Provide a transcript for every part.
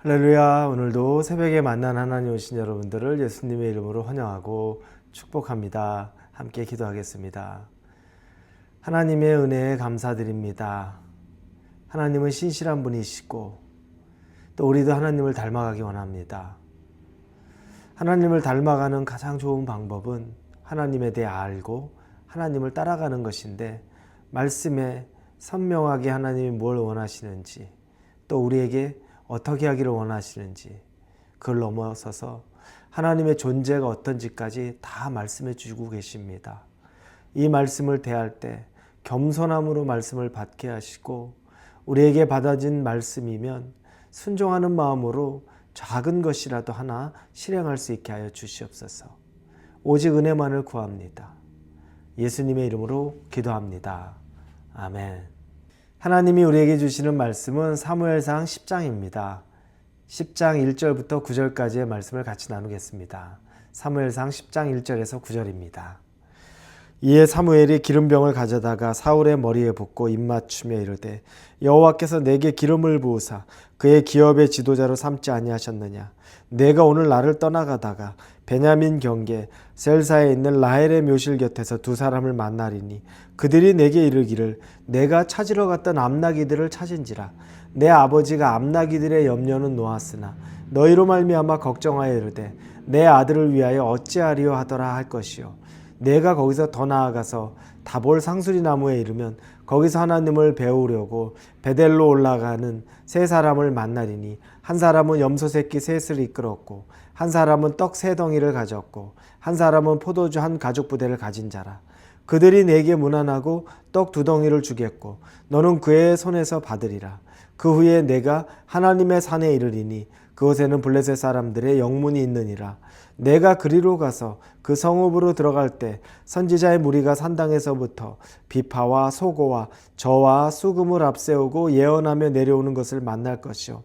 할렐루야. 오늘도 새벽에 만난 하나님 오신 여러분들을 예수님의 이름으로 환영하고 축복합니다. 함께 기도하겠습니다. 하나님의 은혜에 감사드립니다. 하나님은 신실한 분이시고 또 우리도 하나님을 닮아가기 원합니다. 하나님을 닮아가는 가장 좋은 방법은 하나님에 대해 알고 하나님을 따라가는 것인데, 말씀에 선명하게 하나님이 뭘 원하시는지, 또 우리에게 어떻게 하기를 원하시는지, 그걸 넘어서서 하나님의 존재가 어떤지까지 다 말씀해 주고 계십니다. 이 말씀을 대할 때 겸손함으로 말씀을 받게 하시고, 우리에게 받아진 말씀이면 순종하는 마음으로 작은 것이라도 하나 실행할 수 있게 하여 주시옵소서. 오직 은혜만을 구합니다. 예수님의 이름으로 기도합니다. 아멘. 하나님이 우리에게 주시는 말씀은 사무엘상 10장입니다. 10장 1절부터 9절까지의 말씀을 같이 나누겠습니다. 사무엘상 10장 1절에서 9절입니다. 이에 사무엘이 기름병을 가져다가 사울의 머리에 붓고 입맞추며 이르되, 여호와께서 내게 기름을 부으사 그의 기업의 지도자로 삼지 아니하셨느냐? 내가 오늘 나를 떠나가다가 베냐민 경계 셀사에 있는 라헬의 묘실 곁에서 두 사람을 만나리니 그들이 내게 이르기를, 내가 찾으러 갔던 암나기들을 찾은지라. 내 아버지가 암나기들의 염려는 놓았으나 너희로 말미암아 걱정하여 이르되, 내 아들을 위하여 어찌하리요 하더라 할 것이요. 내가 거기서 더 나아가서 다볼 상수리 나무에 이르면 거기서 하나님을 배우려고 베델로 올라가는 세 사람을 만나리니, 한 사람은 염소 새끼 셋을 이끌었고 한 사람은 떡 세 덩이를 가졌고 한 사람은 포도주 한 가죽 부대를 가진 자라. 그들이 내게 문안하고 떡 두 덩이를 주겠고 너는 그의 손에서 받으리라. 그 후에 내가 하나님의 산에 이르리니 그곳에는 블레셋 사람들의 영문이 있느니라. 내가 그리로 가서 그 성읍으로 들어갈 때 선지자의 무리가 산당에서부터 비파와 소고와 저와 수금을 앞세우고 예언하며 내려오는 것을 만날 것이요.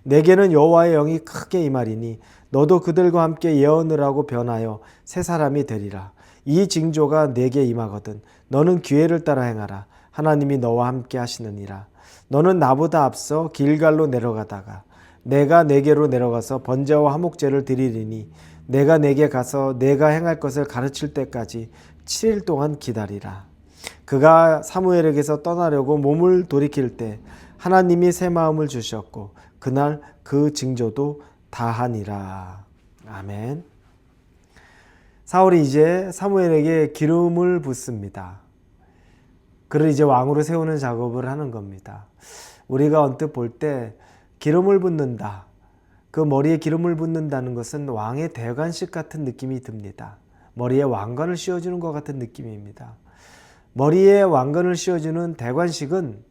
내게는 여호와의 영이 크게 임하리니 너도 그들과 함께 예언을 하고 변하여 새 사람이 되리라. 이 징조가 내게 임하거든 너는 기회를 따라 행하라. 하나님이 너와 함께 하시느니라. 너는 나보다 앞서 길갈로 내려가다가 내가 내게로 내려가서 번제와 화목제를 드리리니 내가 내게 가서 내가 행할 것을 가르칠 때까지 7일 동안 기다리라. 그가 사무엘에게서 떠나려고 몸을 돌이킬 때 하나님이 새 마음을 주셨고 그날 그 징조도 다하니라. 아멘. 사울이 이제 사무엘에게 기름을 붓습니다. 그를 이제 왕으로 세우는 작업을 하는 겁니다. 우리가 언뜻 볼 때 기름을 붓는다, 그 머리에 기름을 붓는다는 것은 왕의 대관식 같은 느낌이 듭니다. 머리에 왕관을 씌워주는 것 같은 느낌입니다. 머리에 왕관을 씌워주는 대관식은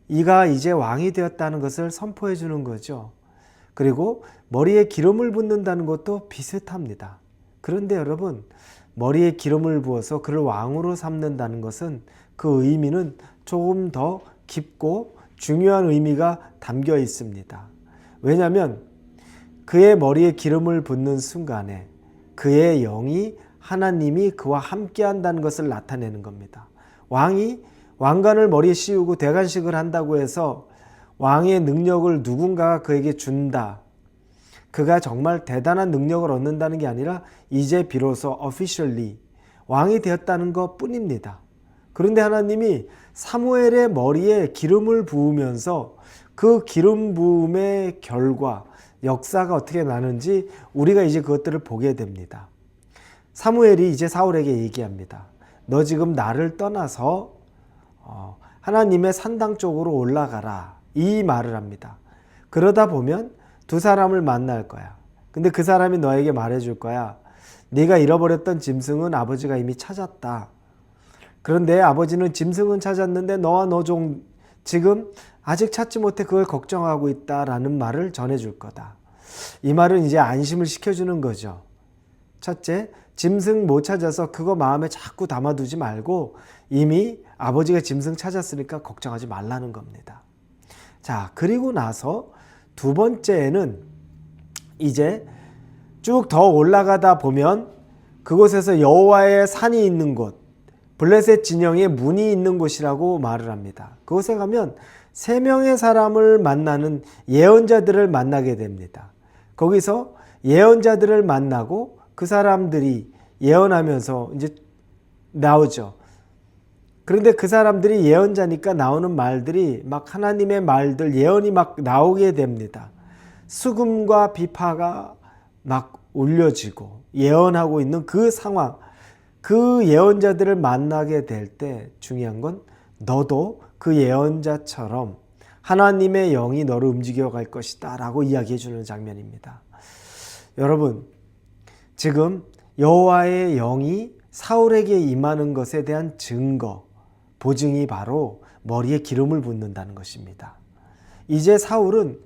이가 이제 왕이 되었다는 것을 선포해 주는 거죠. 그리고 머리에 기름을 붓는다는 것도 비슷합니다. 그런데 여러분, 머리에 기름을 부어서 그를 왕으로 삼는다는 것은 그 의미는 조금 더 깊고 중요한 의미가 담겨 있습니다. 왜냐하면 그의 머리에 기름을 붓는 순간에 그의 영이 하나님이 그와 함께 한다는 것을 나타내는 겁니다. 왕이 왕관을 머리에 씌우고 대관식을 한다고 해서 왕의 능력을 누군가가 그에게 준다, 그가 정말 대단한 능력을 얻는다는 게 아니라 이제 비로소 officially 왕이 되었다는 것 뿐입니다. 그런데 하나님이 사무엘의 머리에 기름을 부으면서 그 기름 부음의 결과, 역사가 어떻게 나는지 우리가 이제 그것들을 보게 됩니다. 사무엘이 이제 사울에게 얘기합니다. 너 지금 나를 떠나서 하나님의 산당 쪽으로 올라가라, 이 말을 합니다. 그러다 보면 두 사람을 만날 거야. 근데 그 사람이 너에게 말해줄 거야. 네가 잃어버렸던 짐승은 아버지가 이미 찾았다. 그런데 아버지는 짐승은 찾았는데 너와 너 종 지금 아직 찾지 못해 그걸 걱정하고 있다라는 말을 전해줄 거다. 이 말은 이제 안심을 시켜주는 거죠. 첫째, 짐승 못 찾아서 그거 마음에 자꾸 담아두지 말고 이미 아버지가 짐승 찾았으니까 걱정하지 말라는 겁니다. 자, 그리고 나서 두 번째는 이제 쭉 더 올라가다 보면 그곳에서 여호와의 산이 있는 곳, 블레셋 진영의 문이 있는 곳이라고 말을 합니다. 그곳에 가면 3명의 사람을 만나는 예언자들을 만나게 됩니다. 거기서 예언자들을 만나고 그 사람들이 예언하면서 이제 나오죠. 그런데 그 사람들이 예언자니까 나오는 말들이 막 하나님의 말들, 예언이 막 나오게 됩니다. 수금과 비파가 막 올려지고 예언하고 있는 그 상황, 그 예언자들을 만나게 될 때 중요한 건 너도 그 예언자처럼 하나님의 영이 너를 움직여 갈 것이다 라고 이야기해 주는 장면입니다. 여러분, 지금 여호와의 영이 사울에게 임하는 것에 대한 증거, 보증이 바로 머리에 기름을 붓는다는 것입니다. 이제 사울은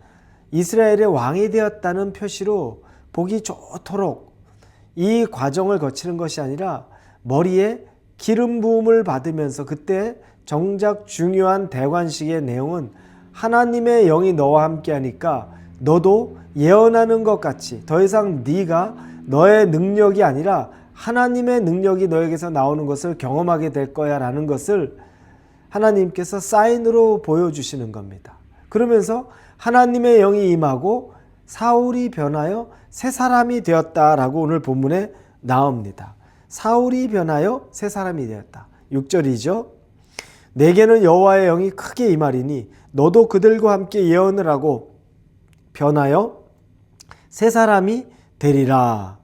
이스라엘의 왕이 되었다는 표시로 보기 좋도록 이 과정을 거치는 것이 아니라 머리에 기름 부음을 받으면서, 그때 정작 중요한 대관식의 내용은 하나님의 영이 너와 함께 하니까 너도 예언하는 것 같이 더 이상 네가 너의 능력이 아니라 하나님의 능력이 너에게서 나오는 것을 경험하게 될 거야 라는 것을 하나님께서 사인으로 보여주시는 겁니다. 그러면서 하나님의 영이 임하고 사울이 변하여 새 사람이 되었다라고 오늘 본문에 나옵니다. 사울이 변하여 새 사람이 되었다. 6절이죠. 내게는 여호와의 영이 크게 임하리니 너도 그들과 함께 예언을 하고 변하여 새 사람이 되리라.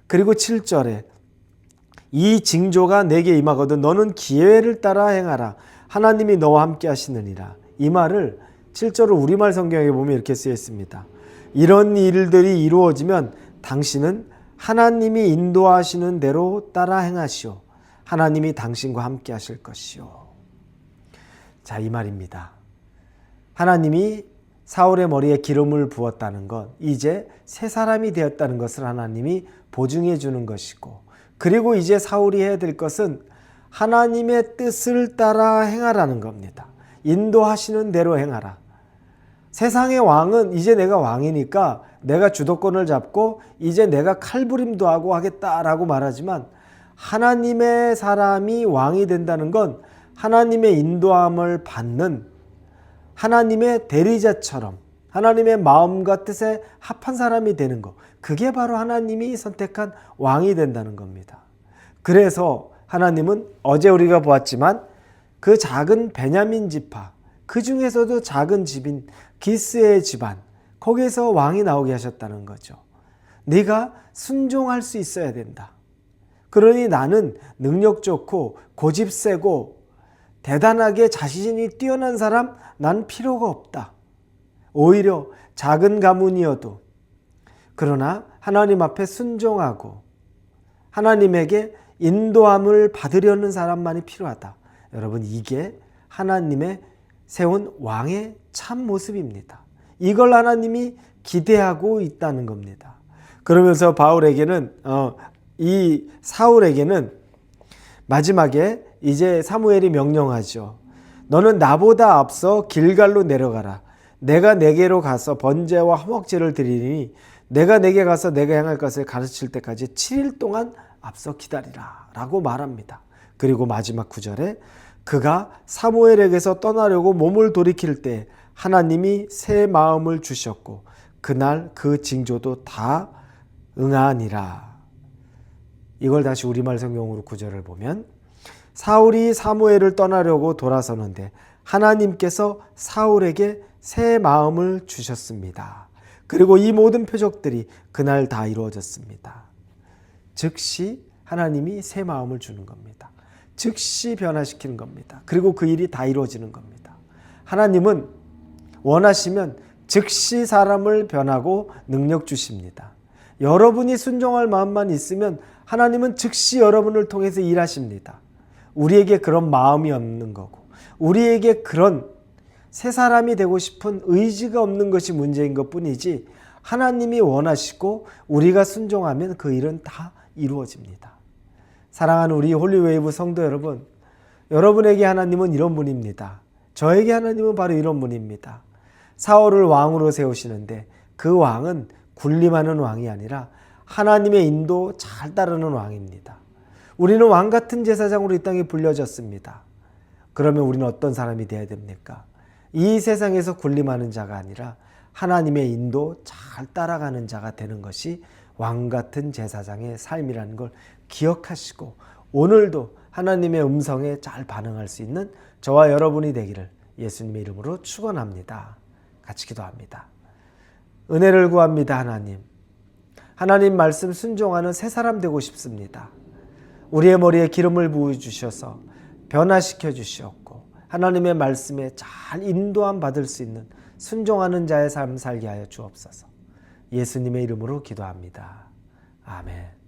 그리고 7절에 이 징조가 내게 임하거든 너는 기회를 따라 행하라. 하나님이 너와 함께 하시느니라. 이 말을 7절을 우리말 성경에 보면 이렇게 쓰여 있습니다. 이런 일들이 이루어지면 당신은 하나님이 인도하시는 대로 따라 행하시오. 하나님이 당신과 함께 하실 것이오. 자, 이 말입니다. 하나님이 사울의 머리에 기름을 부었다는 것, 이제 새 사람이 되었다는 것을 하나님이 보증해 주는 것이고, 그리고 이제 사울이 해야 될 것은 하나님의 뜻을 따라 행하라는 겁니다. 인도하시는 대로 행하라. 세상의 왕은 이제 내가 왕이니까 내가 주도권을 잡고 이제 내가 칼부림도 하고 하겠다라고 말하지만, 하나님의 사람이 왕이 된다는 건 하나님의 인도함을 받는 하나님의 대리자처럼 하나님의 마음과 뜻에 합한 사람이 되는 것, 그게 바로 하나님이 선택한 왕이 된다는 겁니다. 그래서 하나님은 어제 우리가 보았지만 그 작은 베냐민 지파, 그 중에서도 작은 집인 기스의 집안, 거기에서 왕이 나오게 하셨다는 거죠. 네가 순종할 수 있어야 된다. 그러니 나는 능력 좋고 고집 세고 대단하게 자신이 뛰어난 사람 난 필요가 없다. 오히려 작은 가문이어도 그러나 하나님 앞에 순종하고 하나님에게 인도함을 받으려는 사람만이 필요하다. 여러분, 이게 하나님의 세운 왕의 참 모습입니다. 이걸 하나님이 기대하고 있다는 겁니다. 그러면서 바울에게는 이 사울에게는 마지막에 이제 사무엘이 명령하죠. 너는 나보다 앞서 길갈로 내려가라. 내가 내게로 가서 번제와 화목제를 드리니 내가 내게 가서 내가 행할 것을 가르칠 때까지 7일 동안 앞서 기다리라 라고 말합니다. 그리고 마지막 9절에 그가 사무엘에게서 떠나려고 몸을 돌이킬 때 하나님이 새 마음을 주셨고 그날 그 징조도 다 응하니라. 이걸 다시 우리말 성경으로 9절을 보면 사울이 사무엘을 떠나려고 돌아서는데 하나님께서 사울에게 새 마음을 주셨습니다. 그리고 이 모든 표적들이 그날 다 이루어졌습니다. 즉시 하나님이 새 마음을 주는 겁니다. 즉시 변화시키는 겁니다. 그리고 그 일이 다 이루어지는 겁니다. 하나님은 원하시면 즉시 사람을 변하고 능력 주십니다. 여러분이 순종할 마음만 있으면 하나님은 즉시 여러분을 통해서 일하십니다. 우리에게 그런 마음이 없는 거고 우리에게 그런 새 사람이 되고 싶은 의지가 없는 것이 문제인 것뿐이지, 하나님이 원하시고 우리가 순종하면 그 일은 다 이루어집니다. 사랑하는 우리 홀리웨이브 성도 여러분, 여러분에게 하나님은 이런 분입니다. 저에게 하나님은 바로 이런 분입니다. 사울을 왕으로 세우시는데 그 왕은 군림하는 왕이 아니라 하나님의 인도 잘 따르는 왕입니다. 우리는 왕같은 제사장으로 이 땅에 불려졌습니다. 그러면 우리는 어떤 사람이 되어야 됩니까? 이 세상에서 군림하는 자가 아니라 하나님의 인도 잘 따라가는 자가 되는 것이 왕같은 제사장의 삶이라는 걸 기억하시고 오늘도 하나님의 음성에 잘 반응할 수 있는 저와 여러분이 되기를 예수님의 이름으로 축원합니다. 같이 기도합니다. 은혜를 구합니다. 하나님 말씀 순종하는 새 사람 되고 싶습니다. 우리의 머리에 기름을 부어주셔서 변화시켜 주시옵고 하나님의 말씀에 잘 인도함 받을 수 있는 순종하는 자의 삶 살게 하여 주옵소서. 예수님의 이름으로 기도합니다. 아멘.